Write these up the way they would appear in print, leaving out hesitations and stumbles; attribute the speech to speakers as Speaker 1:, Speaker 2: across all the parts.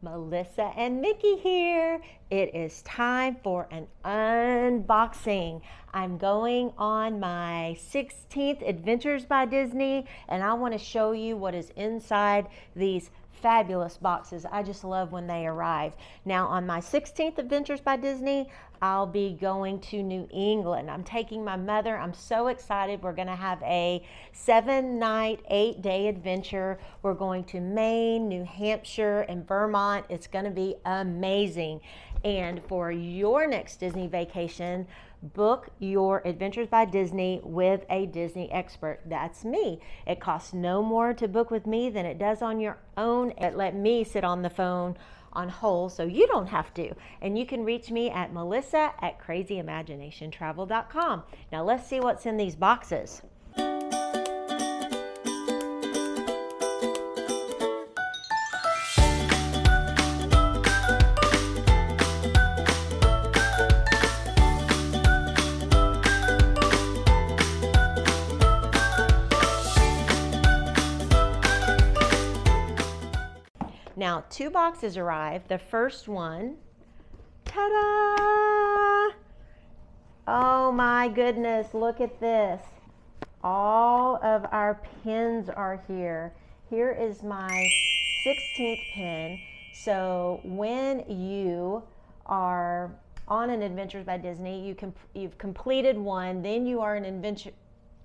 Speaker 1: Melissa and Mickey here. It is time for an unboxing. I'm going on my 16th Adventures by Disney, and I want to show you what is inside these fabulous boxes. I just love when they arrive. Now, on my 16th Adventures by Disney, I'll be going to New England. I'm taking my mother. I'm so excited. We're going to have a 7-night, 8-day adventure. We're going to Maine, New Hampshire, and Vermont. It's going to be amazing. And for your next Disney vacation, book your Adventures by Disney with a Disney expert. That's me. It costs no more to book with me than it does on your own. It let me sit on the phone on hold so you don't have to. And you can reach me at melissa@crazyimaginationtravel.com. Now let's see what's in these boxes. Now, 2 boxes arrived. The first one, ta-da! Oh my goodness, look at this. All of our pins are here. Here is my 16th pin. So when you are on an Adventures by Disney, you've completed one, then you are an Adventure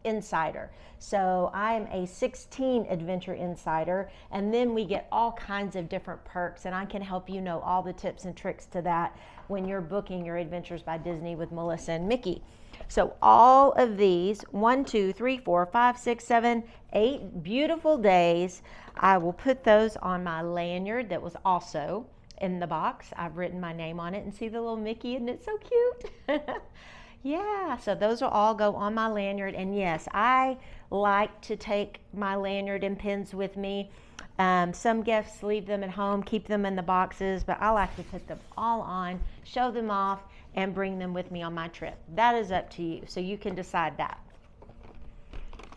Speaker 1: Insider. So I am a 16 Adventure Insider, and then we get all kinds of different perks, and I can help you know all the tips and tricks to that when you're booking your Adventures by Disney with Melissa and Mickey. So all of these 1, 2, 3, 4, 5, 6, 7, 8 beautiful days, I will put those on my lanyard that was also in the box. I've written my name on it, and see the little Mickey, isn't it so cute? Yeah, so those will all go on my lanyard. And yes, I like to take my lanyard and pins with me. Some guests leave them at home, keep them in the boxes, but I like to put them all on, show them off, and bring them with me on my trip. That is up to you, so you can decide that.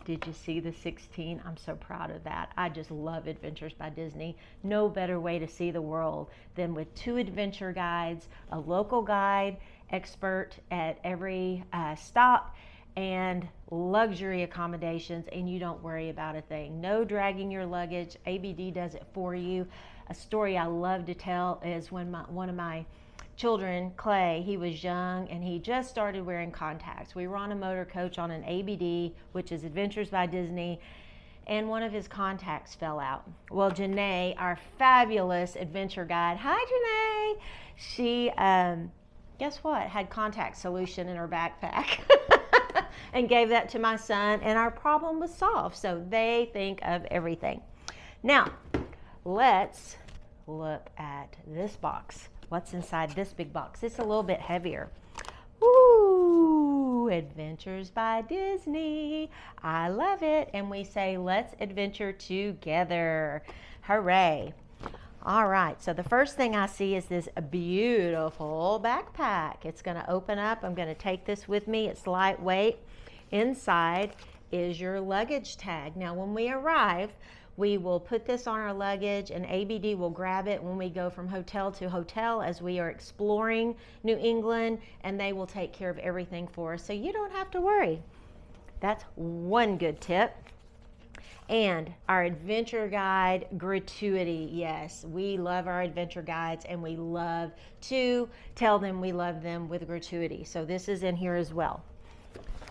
Speaker 1: Did you see the 16? I'm so proud of that. I just love Adventures by Disney. No better way to see the world than with 2 adventure guides, a local guide, expert at every stop, and luxury accommodations, and you don't worry about a thing. No dragging your luggage. ABD does it for you. A story I love to tell is when one of my children, Clay, he was young and he just started wearing contacts. We were on a motor coach on an ABD, which is Adventures by Disney, and one of his contacts fell out. Well, Janae, our fabulous adventure guide, hi Janae, she guess what, had contact solution in her backpack and gave that to my son, and our problem was solved. So they think of everything. Now let's look at this box. What's inside this big box? It's a little bit heavier. Ooh, Adventures by Disney. I love it. And we say, let's adventure together. Hooray. All right, so the first thing I see is this beautiful backpack. It's going to open up. I'm going to take this with me. It's lightweight. Inside is your luggage tag. Now, when we arrive, we will put this on our luggage, and ABD will grab it when we go from hotel to hotel as we are exploring New England, and they will take care of everything for us, so you don't have to worry. That's one good tip. And our adventure guide, Gratuity. Yes, we love our adventure guides, and we love to tell them we love them with Gratuity. So this is in here as well.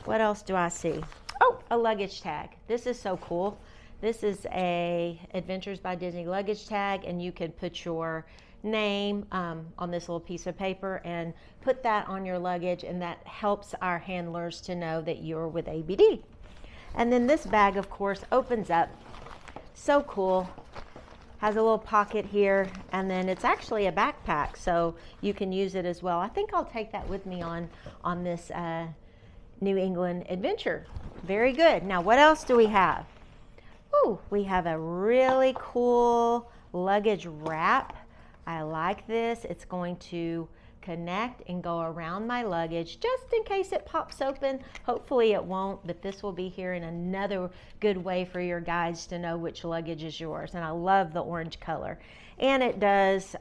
Speaker 1: What else do I see? Oh, a luggage tag. This is so cool. This is a Adventures by Disney luggage tag, and you can put your name on this little piece of paper and put that on your luggage, and that helps our handlers to know that you're with ABD. And then this bag, of course, opens up. So cool. Has a little pocket here, and then it's actually a backpack, so you can use it as well. I think I'll take that with me on this New England adventure. Very good. Now, what else do we have? Ooh, we have a really cool luggage wrap. I like this. It's going to connect and go around my luggage just in case it pops open. Hopefully it won't, but this will be here in another good way for your guys to know which luggage is yours. And I love the orange color. And it does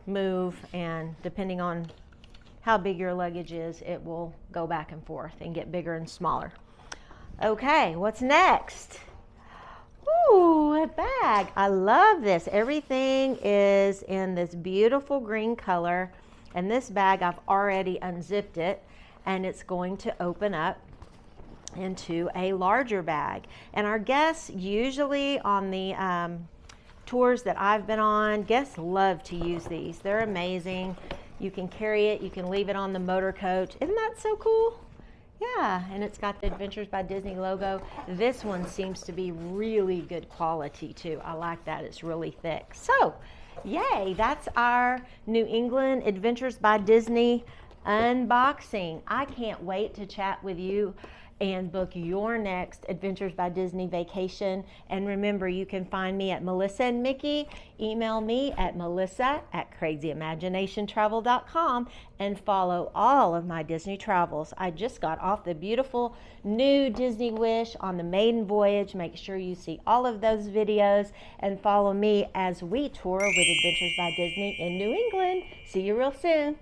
Speaker 1: move, and depending on how big your luggage is, it will go back and forth and get bigger and smaller. Okay, what's next? Ooh, a bag. I love this. Everything is in this beautiful green color, and this bag, I've already unzipped it, and it's going to open up into a larger bag. And our guests usually on the tours that I've been on, guests love to use these. They're amazing. You can carry it, you can leave it on the motor coach. Isn't that so cool? Yeah, and it's got the Adventures by Disney logo. This one seems to be really good quality too. I like that, it's really thick. So, yay, that's our New England Adventures by Disney unboxing. I can't wait to chat with you and book your next Adventures by Disney vacation. And remember, you can find me at Melissa and Mickey. Email me at melissa@crazyimaginationtravel.com and follow all of my Disney travels. I just got off the beautiful new Disney Wish on the maiden voyage. Make sure you see all of those videos and follow me as we tour with Adventures by Disney in New England. See you real soon.